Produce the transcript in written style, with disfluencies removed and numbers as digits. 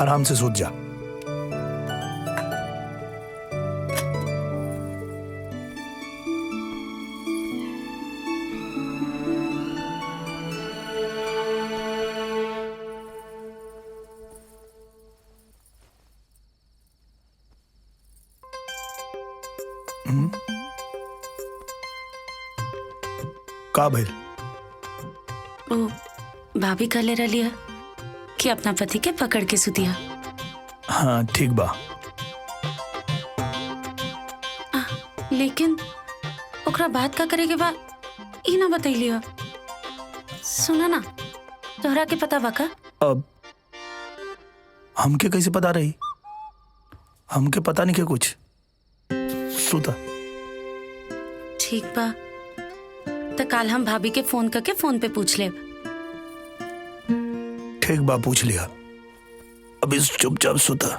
आराम से सूत जा। का भइल? ओ भाभी कहले रही है कि अपना पति के पकड़ के सुतिया। हाँ ठीक बा। लेकिन ओकरा बात का करे के बाद ई ना बतैलियो। सुना ना, तोहरा के पता बा का? अब हमके कैसे पता रही? हमके पता नहीं के कुछ। सुता। ठीक बा, तो कल हम भाभी के फोन करके फोन पे पूछ ले। ठीक बा, पूछ लिया। अब इस चुपचाप सुता।